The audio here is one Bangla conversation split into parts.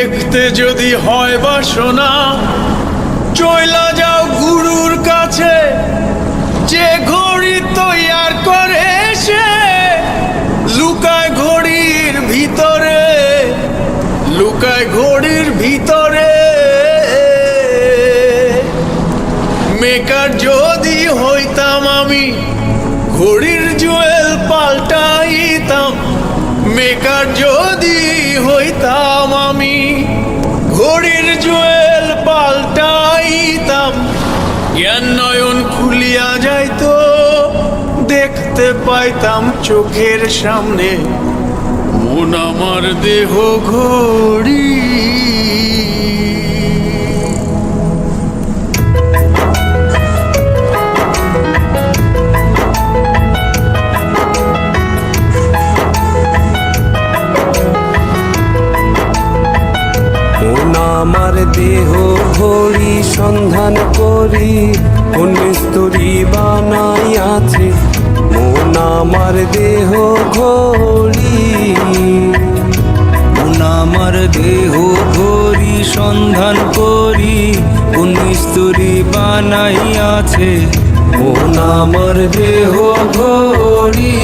দেখতে যদি হয় বাসনা চইলা যাও গুরুর কাছে, যে ঘড়ি তৈয়ার করে সে লুকায় ঘড়ির ভিতরে, লুকায় ঘড়ির ভিতরে। মেকার যদি হইতাম আমি ঘড়ির জুয়েল পাল্টাইতাম, মেকার যদি হইতাম আমি ঘড়ির জুয়েল পাল্টাইতাম। জ্ঞান নয়ন খুলিয়া যাইতো, দেখতে পাইতাম চোখের সামনে মন আমার দেহ ঘড়ি। আমার দেহ ঘড়ি সন্ধান করি, কোন মিস্ত্রি বানাইয়াছে মন আমার দেহ ঘড়ি। মন আমার দেহ ঘড়ি সন্ধান করি, কোন মিস্ত্রি বানাইয়াছে মন আমার দেহ ঘড়ি।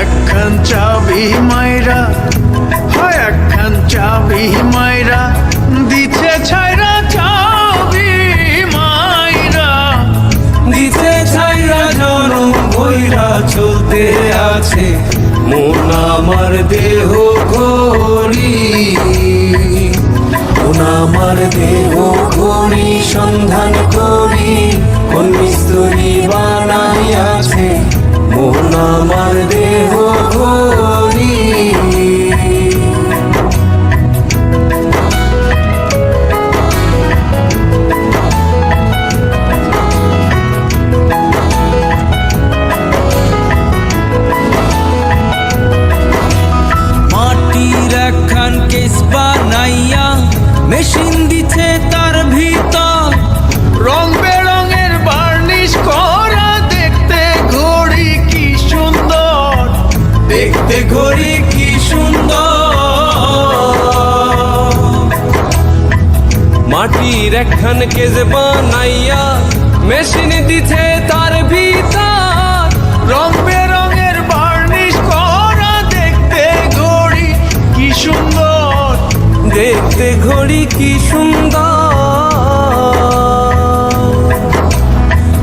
একখান চাবি মাইরা হয়, একখান চাবি মাইরা দিছে ছাইরা, চাবি মাইরা দিতে ছাইরা জনম বইরা চলতে আছে মন আমার দেহ ঘড়ি। মন আমার দেহ ঘড়ি সন্ধান করি, কোন মিস্ত্রি বানাইয়াছে মন আমার দেহ ঘড়ি। বানাইয়া মেশিন দিছে তার ভিতর, রং বেরঙের বার্নিশ করা, দেখতে ঘড়ি কি সুন্দর, দেখতে ঘড়ি কি সুন্দর। মাটির একখান কেজ বানাইয়া মেশিন দিছে তার ভিতর, রং বেরঙের বার্নিশ করা, দেখতে ঘড়ি কি সুন্দর, দেখতে ঘড়ি কি সুন্দর।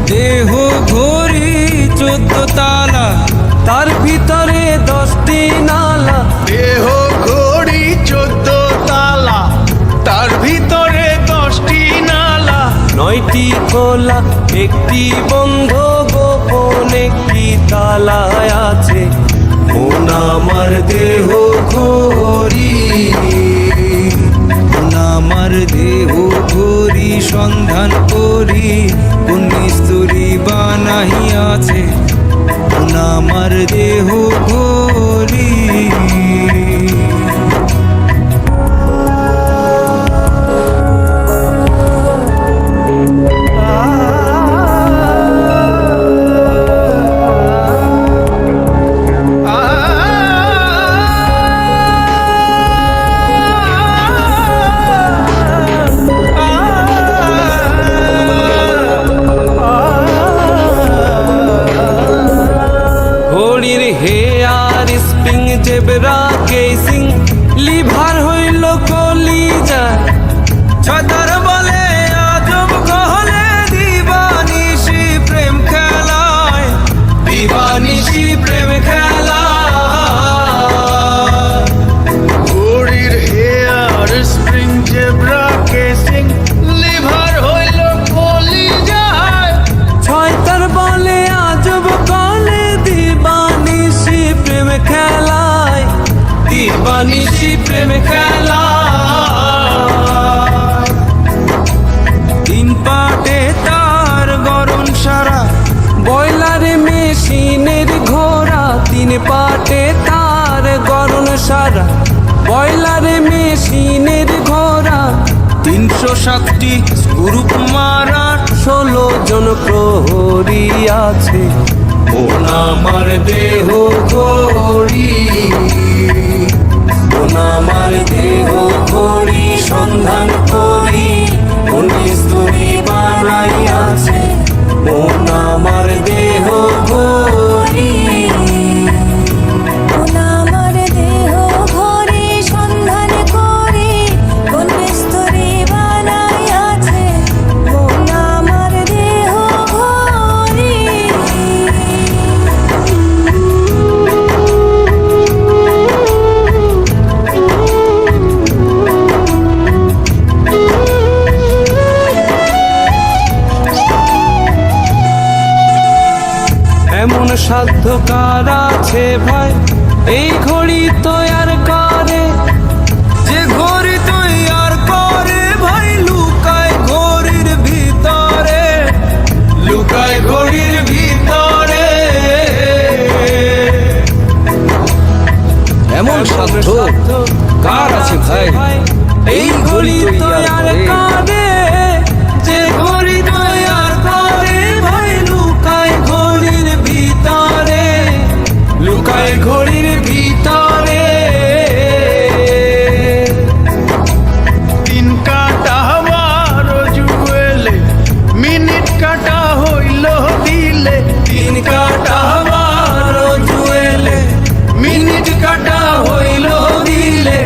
দেহ ঘড়ি 14 তালা, তার ভিতরে 10টি নালা। দেহ ঘড়ি 14 তালা, তার ভিতরে 10টি নালা। 9টি খোলা, একটি বন্ধ, গোপন একটি তালায় আছে মন আমার দেহ ঘড়ি। মন আমার দেহ ঘড়ি সন্ধান করি, কোন মিস্ত্রি বানাইয়াছে মন আমার দেহ ঘড়ি। ঘড়ির hair spring zebra casing, liver হইল কলিজা, ছতার বলে আজব গহলে দিবানিশি প্রেম খেলায়, দিবানিশি প্রেম খেলা। ঘড়ির hair spring zebra casing, liver হইল কলিজায়, ছয়তার বলে আজব কলে দিবানিশি প্রেম খেলায়, দিবানিশি প্রেম খেলায়। 3 পাটে তার গরম সারা, বয়লারে মেশিনের ঘোড়া, 3 পাটে তার গরম সারা, বয়লারে মেশিনের ঘোড়া। 307টি গ্রুপ মারা, 16 জন প্রহরী আছে মন আমার দেহ ঘড়ি। মন আমার দেহ ঘড়ি সন্ধান করি কোন মিস্তুরি বানাইয়াছে মন আমার দেহ ঘড়ি মন আমার দেহ ঘড়ি সন্ধান করি কোন মিস্তুরি বানাইয়াছে মন আমার দেহ ঘড়ি। এমন সাধ্য কার আছে ভাই এই ঘড়ি তৈয়ার করে যে ঘড়ি তৈয়ার করে ভাই লুকায় ঘড়ির ভিতরে, লুকায় ঘড়ির ভিতরে। এমন সাধ্য কার আছে ভাই এই ঘড়ি তৈয়ার করে যে ঘড়ি তৈয়ার করে ভাই লুকায় ঘড়ির ভিতরে, লুকায় ঘড়ির ভিতরে। দিন কাটা বারো জুয়েলে মিনিট কাটা হইল দিলে, দিন কাটা বারো জুয়েলে মিনিট কাটা হইল দিলে।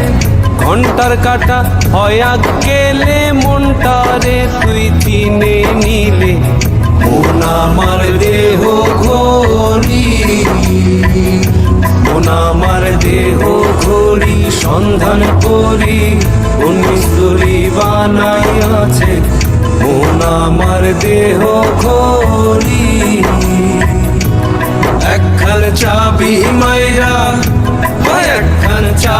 ঘন্টার কাটা হয় গেলে মনটারে তুই চিনে নিলে মন আমার দেহ ঘড়ি মন আমার দেহ ঘড়ি সন্ধান করি কোন মিস্তুরি বানাইয়াছে মন আমার দেহ ঘড়ি একখান চাবি মাইরা একখান চাবি